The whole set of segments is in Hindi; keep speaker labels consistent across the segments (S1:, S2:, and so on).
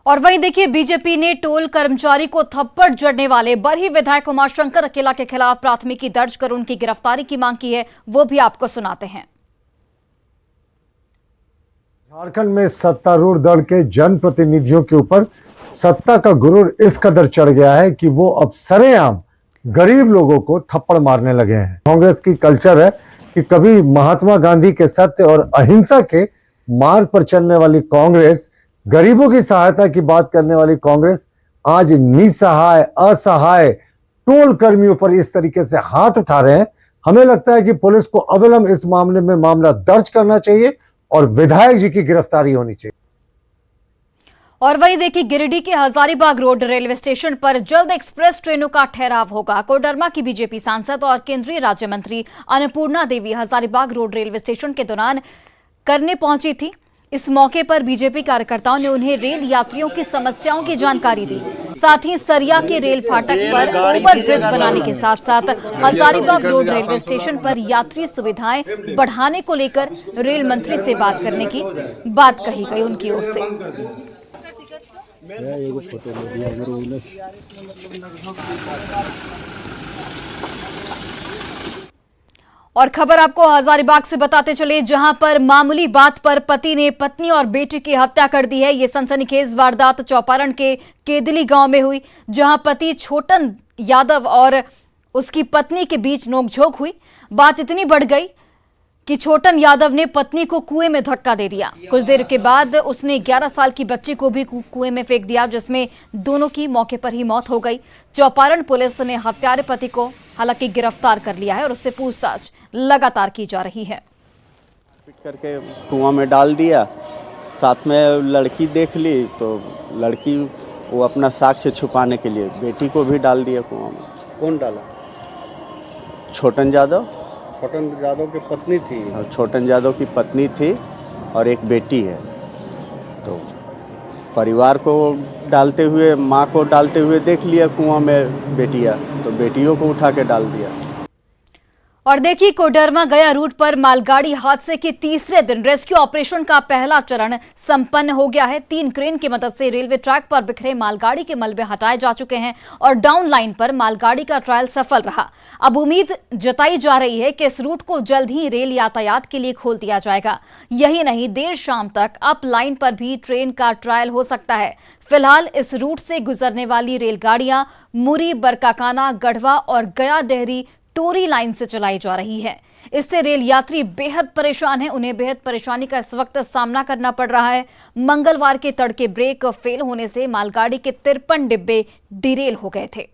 S1: और वहीं देखिए, बीजेपी ने टोल कर्मचारी को थप्पड़ जड़ने वाले बरही विधायक उमाशंकर अकेला के खिलाफ प्राथमिकी दर्ज कर उनकी गिरफ्तारी की मांग की है। वो भी आपको सुनाते हैं।
S2: झारखंड में सत्तारूढ़ दल के जनप्रतिनिधियों के ऊपर सत्ता का गुरूर इस कदर चढ़ गया है कि वो अब सरेआम गरीब लोगों को थप्पड़ मारने लगे हैं। कांग्रेस की कल्चर है कि कभी महात्मा गांधी के सत्य और अहिंसा के मार्ग पर चलने वाली कांग्रेस, गरीबों की सहायता की बात करने वाली कांग्रेस आज निसहाय असहाय टोल कर्मियों पर इस तरीके से हाथ उठा रहे हैं। हमें लगता है कि पुलिस को अविलंब इस मामले में मामला दर्ज करना चाहिए और विधायक जी की गिरफ्तारी होनी चाहिए।
S1: और वहीं देखिए, गिरिडीह के हजारीबाग रोड रेलवे स्टेशन पर जल्द एक्सप्रेस ट्रेनों का ठहराव होगा। कोडरमा की बीजेपी सांसद और केंद्रीय राज्य मंत्री अन्नपूर्णा देवी हजारीबाग रोड रेलवे स्टेशन के दौरान करने पहुंची थी। इस मौके पर बीजेपी कार्यकर्ताओं ने उन्हें रेल यात्रियों की समस्याओं की जानकारी दी। साथ ही सरिया के रेल फाटक पर ओवर ब्रिज बनाने के साथ साथ हजारीबाग रोड रेलवे स्टेशन पर यात्री सुविधाएं बढ़ाने को लेकर रेल मंत्री से बात करने की बात कही गई उनकी ओर से। और खबर आपको हजारीबाग से बताते चले, जहां पर मामूली बात पर पति ने पत्नी और बेटी की हत्या कर दी है। ये सनसनीखेज वारदात चौपारण के केदली गांव में हुई, जहां पति छोटन यादव और उसकी पत्नी के बीच नोकझोंक हुई। बात इतनी बढ़ गई कि छोटन यादव ने पत्नी को कुएं में धक्का दे दिया। कुछ देर के बाद उसने 11 साल की बच्ची को भी कुएं में फेंक दिया, जिसमें दोनों की मौके पर ही मौत हो गई। चौपारण पुलिस ने हत्यारे पति को हालांकि गिरफ्तार कर लिया है और उससे पूछताछ लगातार की जा रही है।
S3: पिट करके कुआं में डाल दिया। साथ में लड़की देख ली तो लड़की वो अपना साक्ष्य छुपाने के लिए बेटी को भी डाल दिया कुआं में।
S4: कौन डाला?
S3: छोटन यादव।
S4: छोटन यादव की पत्नी थी।
S3: और छोटन यादव की पत्नी थी और एक बेटी है। तो परिवार को डालते हुए, माँ को डालते हुए देख लिया कुआं में बेटियां, तो बेटियों को उठा के डाल दिया।
S1: और देखिए, कोडरमा गया रूट पर मालगाड़ी हादसे के तीसरे दिन रेस्क्यू ऑपरेशन का पहला चरण संपन्न हो गया है। 3 क्रेन की मदद से रेलवे ट्रैक पर बिखरे मालगाड़ी के मलबे हटाए जा चुके हैं और डाउन लाइन पर मालगाड़ी का ट्रायल सफल रहा। अब उम्मीद जताई जा रही है कि इस रूट को जल्द ही रेल यातायात के लिए खोल दिया जाएगा। यही नहीं, देर शाम तक अप लाइन पर भी ट्रेन का ट्रायल हो सकता है। फिलहाल इस रूट से गुजरने वाली रेलगाड़ियां मुरी, बरकाकाना, गढ़वा और गया डेहरी टोरी लाइन से चलाई जा रही है। इससे रेल यात्री बेहद परेशान हैं। उन्हें बेहद परेशानी का इस वक्त सामना करना पड़ रहा है। मंगलवार के तड़के ब्रेक फेल होने से मालगाड़ी के 53 डिब्बे डिरेल हो गए थे।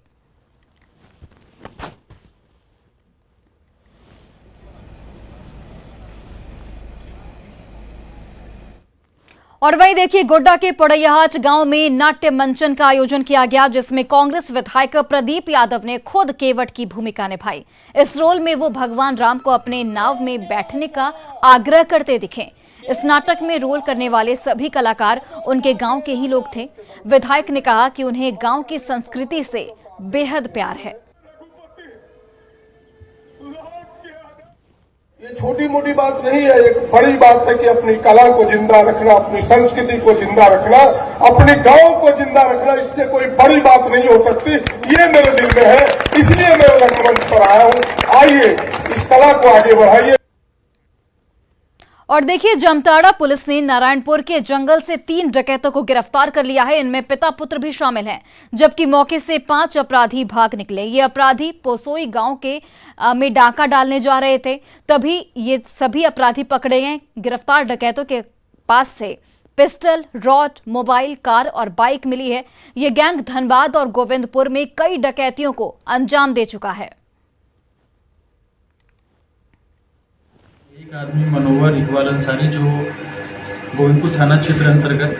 S1: और वहीं देखिए, गोड्डा के पड़ैयाहाट गांव में नाट्य मंचन का आयोजन किया गया, जिसमें कांग्रेस विधायक प्रदीप यादव ने खुद केवट की भूमिका निभाई। इस रोल में वो भगवान राम को अपने नाव में बैठने का आग्रह करते दिखे। इस नाटक में रोल करने वाले सभी कलाकार उनके गांव के ही लोग थे। विधायक ने कहा कि उन्हें गांव की संस्कृति से बेहद प्यार है।
S5: ये छोटी मोटी बात नहीं है, एक बड़ी बात है कि अपनी कला को जिंदा रखना, अपनी संस्कृति को जिंदा रखना, अपने गांव को जिंदा रखना, इससे कोई बड़ी बात नहीं हो सकती। ये मेरे दिल में है, इसलिए मैं रंगमंच पर आया हूं। आइए, इस कला को आगे बढ़ाइए।
S1: और देखिए, जामताड़ा पुलिस ने नारायणपुर के जंगल से 3 डकैतों को गिरफ्तार कर लिया है। इनमें पिता पुत्र भी शामिल हैं, जबकि मौके से 5 अपराधी भाग निकले। ये अपराधी पोसोई गांव के में डाका डालने जा रहे थे, तभी ये सभी अपराधी पकड़े गए। गिरफ्तार डकैतों के पास से पिस्टल, रॉड, मोबाइल, कार और बाइक मिली है। ये गैंग धनबाद और गोविंदपुर में कई डकैतियों को अंजाम दे चुका है।
S6: एक आदमी मनोवर इकबाल अंसारी, जो गोविंदपुर थाना क्षेत्र अंतर्गत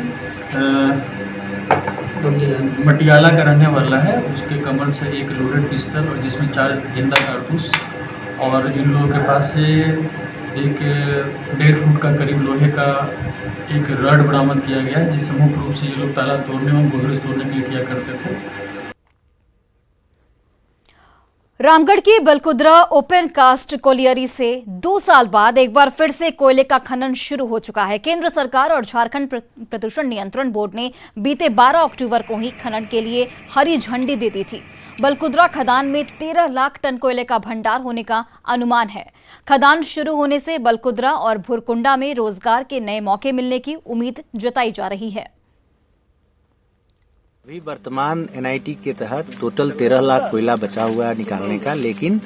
S6: मटियाला का रहने वाला है, उसके कमर से एक लोडेड पिस्तल और जिसमें 4 जिंदा कारतूस, और इन लोगों के पास से एक 1.5 फुट का करीब लोहे का एक रॉड बरामद किया गया है, जिससे मुख्य रूप से ये लोग ताला तोड़ने और गोदरेज तोड़ने के लिए किया करते थे।
S1: रामगढ़ की बलकुद्रा ओपन कास्ट कोलियरी से 2 साल बाद एक बार फिर से कोयले का खनन शुरू हो चुका है। केंद्र सरकार और झारखंड प्रदूषण नियंत्रण बोर्ड ने बीते 12 अक्टूबर को ही खनन के लिए हरी झंडी दे दी थी। बलकुद्रा खदान में 13 लाख टन कोयले का भंडार होने का अनुमान है। खदान शुरू होने से बलकुद्रा और भुरकुंडा में रोजगार के नए मौके मिलने की उम्मीद जताई जा रही है।
S7: अभी वर्तमान एनआईटी के तहत टोटल 13 लाख कोयला बचा हुआ है निकालने का, लेकिन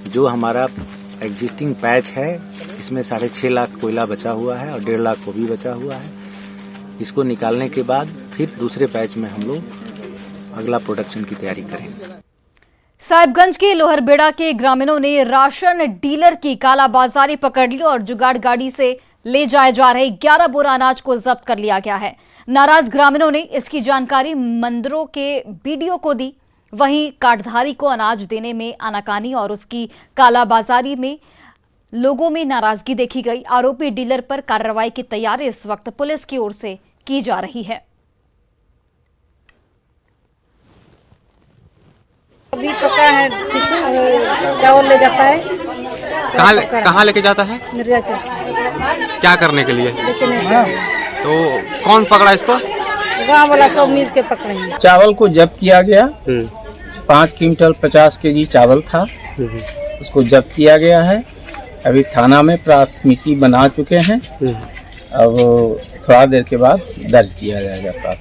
S7: जो हमारा एग्जिस्टिंग पैच है इसमें 6.5 लाख कोयला बचा हुआ है और 1.5 लाख वो भी बचा हुआ है। इसको निकालने के बाद फिर दूसरे पैच में हम लोग अगला प्रोडक्शन की तैयारी करेंगे।
S1: साहिबगंज के लोहरबेड़ा के ग्रामीणों ने राशन डीलर की कालाबाजारी पकड़ ली और जुगाड़ गाड़ी से ले जाए जा रहे 11 बोरा अनाज को जब्त कर लिया गया है। नाराज ग्रामीणों ने इसकी जानकारी मंदिरों के बीडीओ को दी। वहीं कार्डधारी को अनाज देने में आनाकानी और उसकी कालाबाजारी में लोगों में नाराजगी देखी गई। आरोपी डीलर पर कार्रवाई की तैयारी इस वक्त पुलिस की ओर से की जा रही है।
S8: अभी पका है, चावल ले जाता है।
S9: कहाँ लेके जाता है?
S8: मिर्जा चौक
S9: क्या करने के लिए?
S8: लेकिन
S9: तो कौन पकड़ा इसको?
S8: गाँव वाला सब मिल के पकड़ेंगे।
S10: चावल को जब्त किया गया। 5 क्विंटल 50 केजी चावल था, उसको जब्त किया गया है। अभी थाना में प्राथमिकी बना चुके हैं। अब थोड़ा देर के बाद दर्ज किया जाएगा।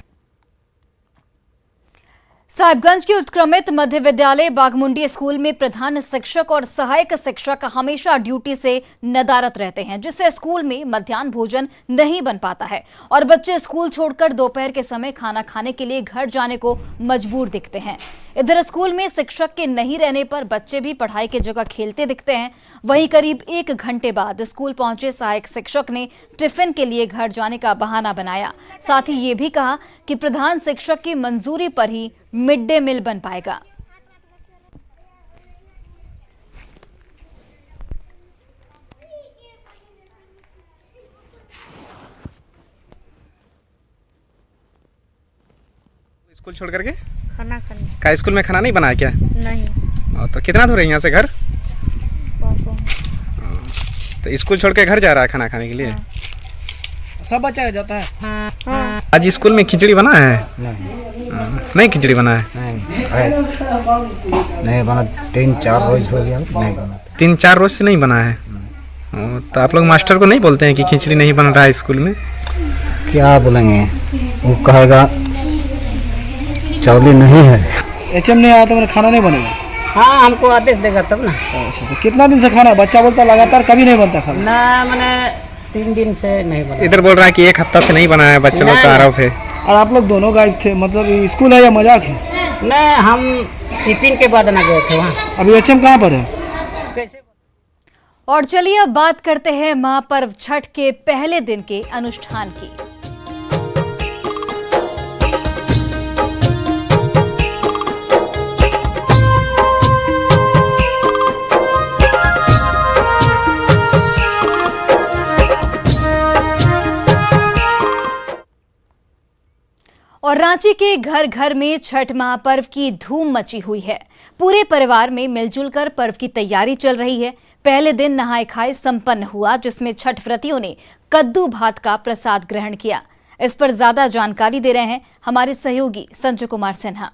S1: साहिबगंज के उत्क्रमित मध्य विद्यालय बागमुंडी स्कूल में प्रधान शिक्षक और सहायक शिक्षक हमेशा ड्यूटी से नदारत रहते हैं, जिससे स्कूल में मध्याह्न भोजन नहीं बन पाता है और बच्चे स्कूल छोड़कर दोपहर के समय खाना खाने के लिए घर जाने को मजबूर दिखते हैं। इधर स्कूल में शिक्षक के नहीं रहने पर बच्चे भी पढ़ाई की जगह खेलते दिखते हैं। वहीं करीब 1 घंटे बाद स्कूल पहुंचे सहायक शिक्षक ने टिफिन के लिए घर जाने का बहाना बनाया। साथ ही ये भी कहा कि प्रधान शिक्षक की मंजूरी पर ही मिड डे मील बन पाएगा।
S9: स्कूल छोड़ करके
S8: खाना खाने
S9: का स्कूल में खाना नहीं बनाया क्या?
S8: नहीं।
S9: तो कितना दूर है यहाँ से घर? तो स्कूल छोड़ के घर जा रहा है खाना खाने के लिए?
S10: सब बच्चा जाता है।
S9: आज स्कूल में खिचड़ी बना है? नहीं खिचड़ी बना है?
S10: नहीं बना। 3-4 रोज हो गया नहीं बना।
S9: 3-4 रोज से नहीं बना है। तो आप लोग मास्टर को नहीं बोलते हैं कि खिचड़ी नहीं बन रहा है स्कूल में?
S10: क्या बोलेंगे, वो कहेगा चावल नहीं है। एचएम नहीं आया तो मेरा खाना नहीं बनेगा।
S8: हाँ, हमको आदेश देगा तब ना।
S10: अच्छा, तो कितना दिन से खाना? बच्चा बोलता लगातार कभी नहीं बनता खाना।
S8: ना, मैंने 3 दिन से नहीं बना।
S9: इधर बोल रहा है कि 1 हफ्ता से नहीं बना है, बच्चे लोग का आरोप है।
S10: और आप लोग दोनों गायब थे, मतलब स्कूल है या मजाक है?
S8: नहीं, हम टिफिन के बाद ना गए थे वहाँ।
S10: अभी एचएम कहाँ पर है?
S8: कैसे?
S1: और चलिए अब बात करते हैं महापर्व छठ के पहले दिन के अनुष्ठान की। और रांची के घर घर में छठ महापर्व की धूम मची हुई है। पूरे परिवार में मिलजुल कर पर्व की तैयारी चल रही है। पहले दिन नहाए खाए संपन्न हुआ, जिसमें छठ व्रतियों ने कद्दू भात का प्रसाद ग्रहण किया। इस पर ज्यादा जानकारी दे रहे हैं हमारे सहयोगी संजय कुमार सिन्हा।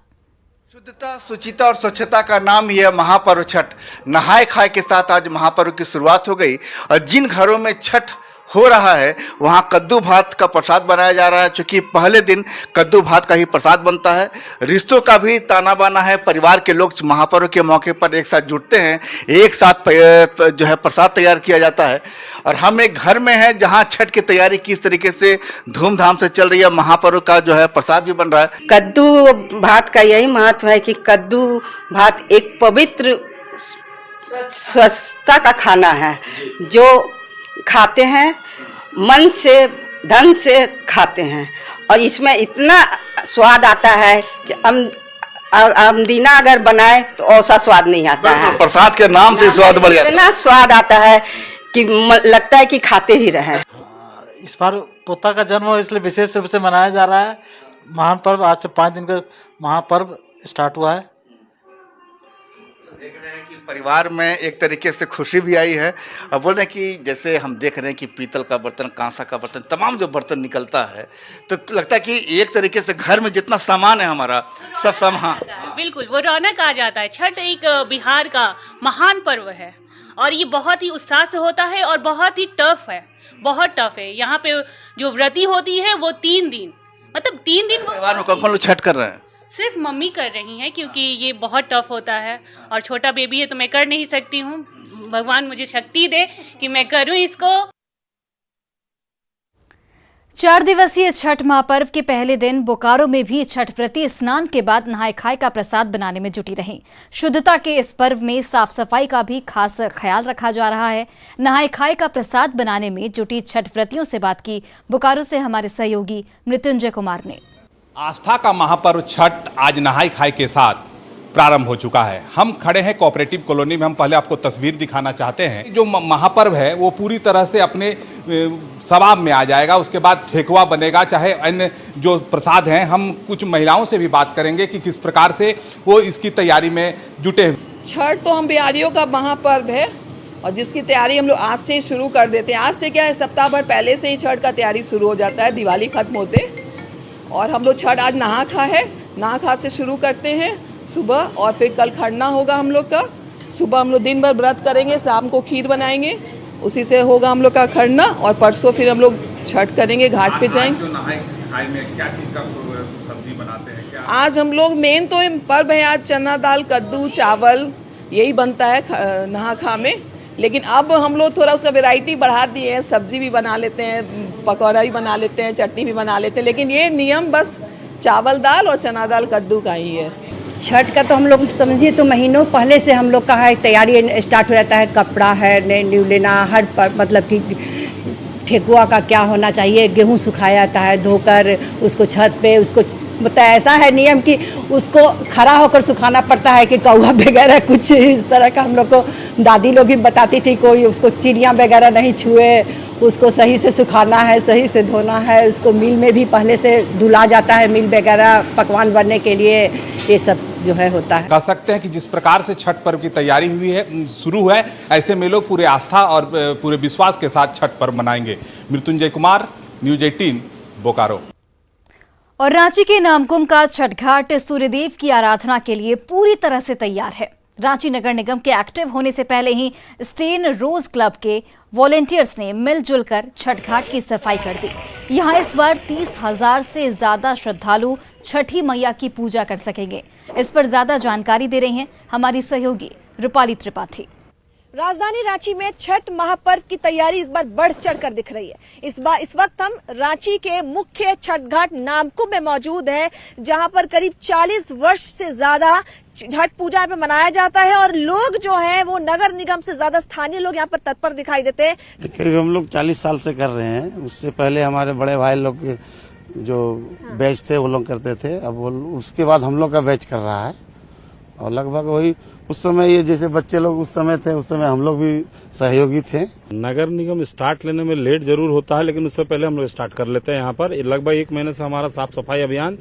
S11: शुद्धता, शुचिता और स्वच्छता का नाम यह महापर्व छठ। नहाए खाए के साथ आज महापर्व की शुरुआत हो गई और जिन घरों में छठ हो रहा है वहाँ कद्दू भात का प्रसाद बनाया जा रहा है। चूँकि पहले दिन कद्दू भात का ही प्रसाद बनता है। रिश्तों का भी ताना बाना है। परिवार के लोग महापर्व के मौके पर एक साथ जुटते हैं, एक साथ जो है प्रसाद तैयार किया जाता है। और हम एक घर में हैं जहाँ छठ की तैयारी किस तरीके से धूमधाम से चल रही है। महापर्व का जो है प्रसाद भी बन रहा है।
S12: कद्दू भात का यही महत्व है कि कद्दू भात एक पवित्र स्वच्छता का खाना है, जो खाते हैं मन से धन से खाते हैं। और इसमें इतना स्वाद आता है कि अमदीना अगर बनाए तो ऐसा स्वाद नहीं आता है।
S11: प्रसाद के नाम से स्वाद बढ़ जाता है।
S12: इतना स्वाद आता है कि लगता है कि खाते ही रहें।
S10: इस बार पोता का जन्म हो इसलिए विशेष रूप से मनाया जा रहा है। महापर्व आज से 5 दिन का महापर्व स्टार्ट हुआ है।
S11: देख रहे हैं कि परिवार में एक तरीके से खुशी भी आई है। अब बोल रहे हैं कि जैसे हम देख रहे हैं कि पीतल का बर्तन, कांसा का बर्तन, तमाम जो बर्तन निकलता है, तो लगता है कि एक तरीके से घर में जितना सामान है हमारा सब सामान,
S8: बिल्कुल वो रौनक आ जाता है। छठ एक बिहार का महान पर्व है और ये बहुत ही उत्साह से होता है और बहुत ही टफ है, बहुत टफ है। यहाँ पे जो व्रती होती है वो 3 दिन, मतलब 3 दिन
S11: परिवार में कौन लोग छठ कर रहे हैं?
S8: सिर्फ मम्मी कर रही हैं क्योंकि ये बहुत टफ होता है और छोटा बेबी है तो मैं कर नहीं सकती हूँ। भगवान मुझे शक्ति दे कि मैं करूँ इसको।
S1: 4 दिवसीय छठ महापर्व के पहले दिन बोकारो में भी छठ व्रती स्नान के बाद नहाय खाए का प्रसाद बनाने में जुटी रहीं। शुद्धता के इस पर्व में साफ सफाई का भी खास ख्याल रखा जा रहा है। नहाय खाए का प्रसाद बनाने में जुटी छठ व्रतियों से बात की बोकारो से हमारे सहयोगी मृत्युंजय कुमार ने।
S13: आस्था का महापर्व छठ आज नहाय खाए के साथ प्रारंभ हो चुका है। हम खड़े हैं कोऑपरेटिव कॉलोनी में। हम पहले आपको तस्वीर दिखाना चाहते हैं। जो महापर्व है वो पूरी तरह से अपने सवाब में आ जाएगा। उसके बाद ठेकुआ बनेगा, चाहे अन्य जो प्रसाद हैं। हम कुछ महिलाओं से भी बात करेंगे कि किस प्रकार से वो इसकी तैयारी में जुटे।
S14: छठ तो हम बिहारियों का महापर्व है और जिसकी तैयारी हम लोग आज से ही शुरू कर देते हैं। आज से क्या है, सप्ताह भर पहले से ही छठ का तैयारी शुरू हो जाता है, दिवाली खत्म होते। और हम लोग छठ आज नहा खा है, नहा खा से शुरू करते हैं सुबह और फिर कल खरना होगा हम लोग का। सुबह हम लोग दिन भर व्रत करेंगे, शाम को खीर बनाएंगे, उसी से होगा हम लोग का खरना। और परसों फिर हम लोग छठ करेंगे, घाट पे जाएंगे।
S13: क्या चीज़ का सब्जी बनाते हैं? क्या
S14: आज हम लोग मेन तो पर्व है, आज चना दाल, कद्दू, चावल यही बनता है नहा खा में। लेकिन अब हम लोग थोड़ा उसका वैरायटी बढ़ा दिए हैं, सब्जी भी बना लेते हैं, पकौड़ा भी बना लेते हैं, चटनी भी बना लेते हैं। लेकिन ये नियम बस चावल दाल और चना दाल कद्दू का ही है।
S12: छठ का तो हम लोग समझिए तो महीनों पहले से हम लोग का है तैयारी स्टार्ट हो जाता है। कपड़ा है न्यू लेना, हर मतलब कि ठेकुआ का क्या होना चाहिए, गेहूं सुखाया जाता है धोकर, उसको छत पे उसको मतलब ऐसा है नियम कि उसको खड़ा होकर सुखाना पड़ता है कि कौवा वगैरह कुछ इस तरह का हम लोग को दादी लोग ही बताती थी। कोई उसको चिड़िया वगैरह नहीं छुए, उसको सही से सुखाना है, सही से धोना है। उसको मिल में भी पहले से धुला जाता है, मिल वगैरह पकवान बनने के लिए ये सब जो है होता है।
S13: कह सकते हैं कि जिस प्रकार से छठ पर्व की तैयारी हुई है, शुरू है, ऐसे में लोग पूरे आस्था और पूरे विश्वास के साथ छठ पर्व मनाएंगे। मृत्युंजय कुमार, न्यूज 18 बोकारो।
S1: और रांची के नामकुम का छठ घाट सूर्यदेव की आराधना के लिए पूरी तरह से तैयार है। रांची नगर निगम के एक्टिव होने से पहले ही स्टेन रोज क्लब के वॉलेंटियर्स ने मिलजुल कर छठ घाट की सफाई कर दी। यहां इस बार 30,000 से ज्यादा श्रद्धालु छठी मैया की पूजा कर सकेंगे। इस पर ज्यादा जानकारी दे रही हैं हमारी सहयोगी रूपाली त्रिपाठी।
S15: राजधानी रांची में छठ महापर्व की तैयारी इस बार बढ़ चढ़कर दिख रही है। इस वक्त हम रांची के मुख्य छठ घाट नामकुम में मौजूद है, जहां पर करीब 40 वर्ष से ज्यादा छठ पूजा पे मनाया जाता है और लोग जो हैं वो नगर निगम से ज्यादा स्थानीय लोग यहाँ पर तत्पर दिखाई देते हैं।
S4: करीब हम लोग 40 साल से कर रहे हैं। उससे पहले हमारे बड़े भाई लोग जो बैच थे वो लोग करते थे, अब उसके बाद हम लोग का बैच कर रहा है। और लगभग वही उस समय ये जैसे बच्चे लोग उस समय थे, उस समय हम लोग भी सहयोगी थे।
S16: नगर निगम स्टार्ट लेने में लेट जरूर होता है, लेकिन उससे पहले हम लोग स्टार्ट कर लेते हैं। यहाँ पर लगभग 1 महीने से हमारा साफ सफाई अभियान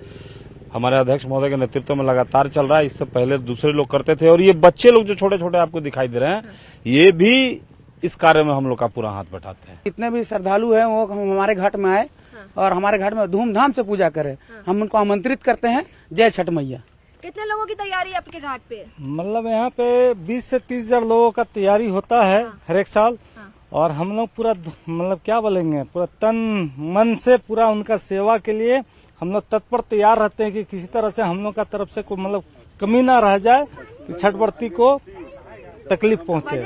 S16: हमारे अध्यक्ष महोदय के नेतृत्व में लगातार चल रहा है। इससे पहले दूसरे लोग करते थे और ये बच्चे लोग जो छोटे छोटे आपको दिखाई दे रहे हैं, ये भी इस कार्य में हम लोग का पूरा हाथ बटाते हैं।
S10: जितने भी श्रद्धालु हैं वो हमारे घाट में आए और हमारे घाट में धूमधाम से पूजा करें। हम उनको आमंत्रित करते हैं। जय छठ मैया।
S15: कितने लोगों की तैयारी है आपके घाट पे?
S16: मतलब यहाँ पे 20 से 30 हजार लोगों का तैयारी होता है हर एक साल। और हम लोग पूरा मतलब क्या बोलेंगे, पूरा तन मन से पूरा उनका सेवा के लिए हम लोग तत्पर तैयार रहते हैं कि किसी तरह से हम लोग का तरफ से कोई मतलब कमी ना रह जाए कि छठ व्रती को तकलीफ पहुंचे।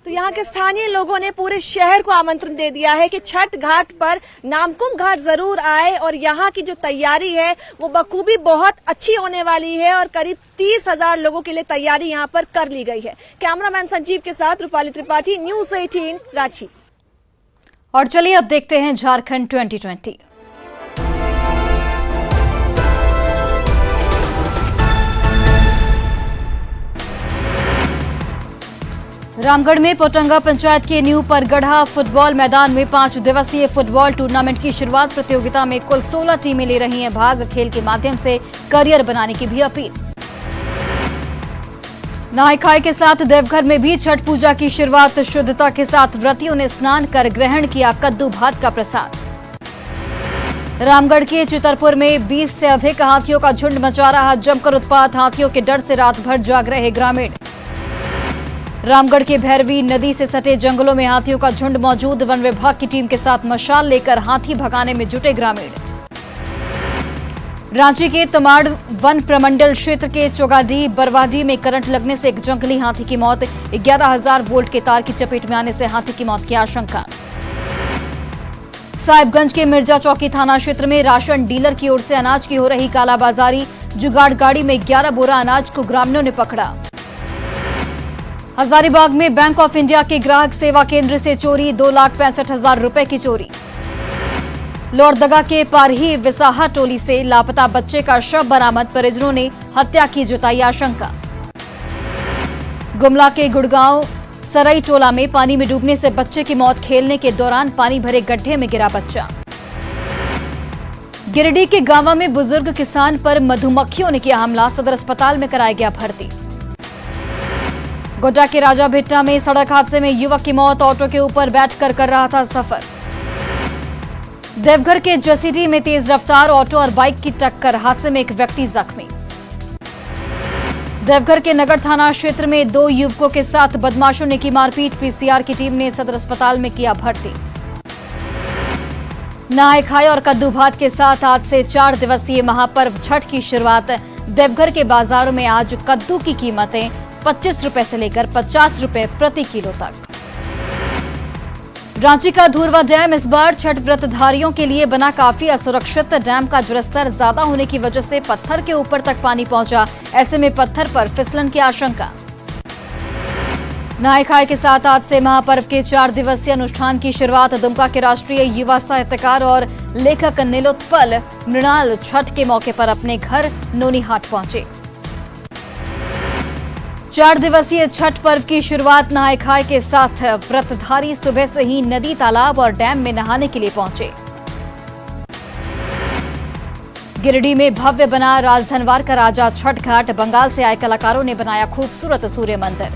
S15: तो यहाँ के स्थानीय लोगों ने पूरे शहर को आमंत्रण दे दिया है कि छठ घाट पर नामकुम घाट जरूर आए और यहाँ की जो तैयारी है वो बखूबी बहुत अच्छी होने वाली है और करीब 30,000 लोगों के लिए तैयारी यहाँ पर कर ली गई है। कैमरामैन संजीव के साथ रूपाली त्रिपाठी, न्यूज 18 रांची।
S1: और चलिए अब देखते हैं झारखंड 2020। रामगढ़ में पोटंगा पंचायत के न्यू परगढ़ा फुटबॉल मैदान में 5 दिवसीय फुटबॉल टूर्नामेंट की शुरुआत। प्रतियोगिता में कुल 16 टीमें ले रही हैं भाग। खेल के माध्यम से करियर बनाने की भी अपील। नहाय खाए के साथ देवघर में भी छठ पूजा की शुरुआत। शुद्धता के साथ व्रतियों ने स्नान कर ग्रहण किया कद्दू भात का प्रसाद। रामगढ़ के चितरपुर में 20 से अधिक हाथियों का झुंड मचा रहा जमकर उत्पात। हाथियों के डर से रात भर जाग रहे ग्रामीण। रामगढ़ के भैरवी नदी से सटे जंगलों में हाथियों का झुंड मौजूद। वन विभाग की टीम के साथ मशाल लेकर हाथी भगाने में जुटे ग्रामीण। रांची के तमाड़ वन प्रमंडल क्षेत्र के चौगाडी बरवाडी में करंट लगने से एक जंगली हाथी की मौत। 11,000 वोल्ट के तार की चपेट में आने से हाथी की मौत की आशंका। साहिबगंज के मिर्जा चौकी थाना क्षेत्र में राशन डीलर की ओर से अनाज की हो रही कालाबाजारी। जुगाड़ गाड़ी में 11 बोरा अनाज को ग्रामीणों ने पकड़ा। हजारीबाग में बैंक ऑफ इंडिया के ग्राहक सेवा केंद्र से चोरी। 2,65,000 रुपए की चोरी। लोहरदगा के पारही विसाहा टोली से लापता बच्चे का शव बरामद। परिजनों ने हत्या की जताई आशंका। गुमला के गुड़गांव सरई टोला में पानी में डूबने से बच्चे की मौत। खेलने के दौरान पानी भरे गड्ढे में गिरा बच्चा। गिरिडीह के गांवा में बुजुर्ग किसान पर मधुमक्खियों ने किया हमला। सदर अस्पताल में कराया गया भर्ती। गोड्डा के राजा भिट्टा में सड़क हादसे में युवक की मौत। ऑटो के ऊपर बैठकर कर रहा था सफर। देवघर के जसीडीह में तेज रफ्तार ऑटो और बाइक की टक्कर। हादसे में एक व्यक्ति जख्मी। देवघर के नगर थाना क्षेत्र में 2 युवकों के साथ बदमाशों ने की मारपीट। पीसीआर की टीम ने सदर अस्पताल में किया भर्ती। नहाय खाए और कद्दू भात के साथ आज से 4 दिवसीय महापर्व छठ की शुरुआत। देवघर के बाजारों में आज कद्दू की कीमतें 25 रुपए से लेकर 50 रुपए प्रति किलो तक। रांची का धुरवा डैम इस बार छठ व्रतधारियों के लिए बना काफी असुरक्षित। डैम का जलस्तर ज्यादा होने की वजह से पत्थर के ऊपर तक पानी पहुंचा। ऐसे में पत्थर पर फिसलन की आशंका। नहाय खाए के साथ आज से महापर्व के 4 दिवसीय अनुष्ठान की शुरुआत। दुमका के राष्ट्रीय युवा साहित्यकार और लेखक नीलोत्पल मृणाल छठ के मौके पर अपने घर नोनीहाट पहुंचे। 4 दिवसीय छठ पर्व की शुरुआत नहाय खाए के साथ व्रतधारी सुबह से ही नदी, तालाब और डैम में नहाने के लिए पहुंचे। गिरिडीह में भव्य बना राजधनवार का राजा छठ घाट। बंगाल से आए कलाकारों ने बनाया खूबसूरत सूर्य मंदिर।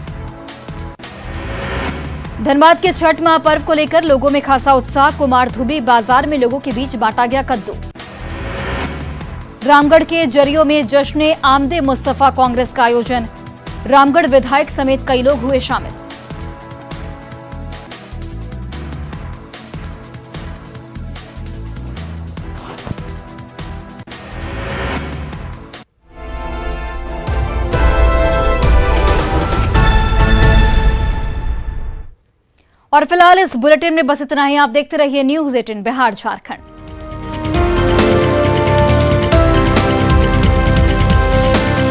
S1: धनबाद के छठ महापर्व को लेकर लोगों में खासा उत्साह। कुमारधुबी बाजार में लोगों के बीच बांटा गया कद्दू। रामगढ़ के जरियो में जश्न आमदे मुस्तफा कांग्रेस का आयोजन। रामगढ़ विधायक समेत कई लोग हुए शामिल। और फिलहाल इस बुलेटिन में बस इतना ही। आप देखते रहिए न्यूज़ 18 बिहार झारखंड।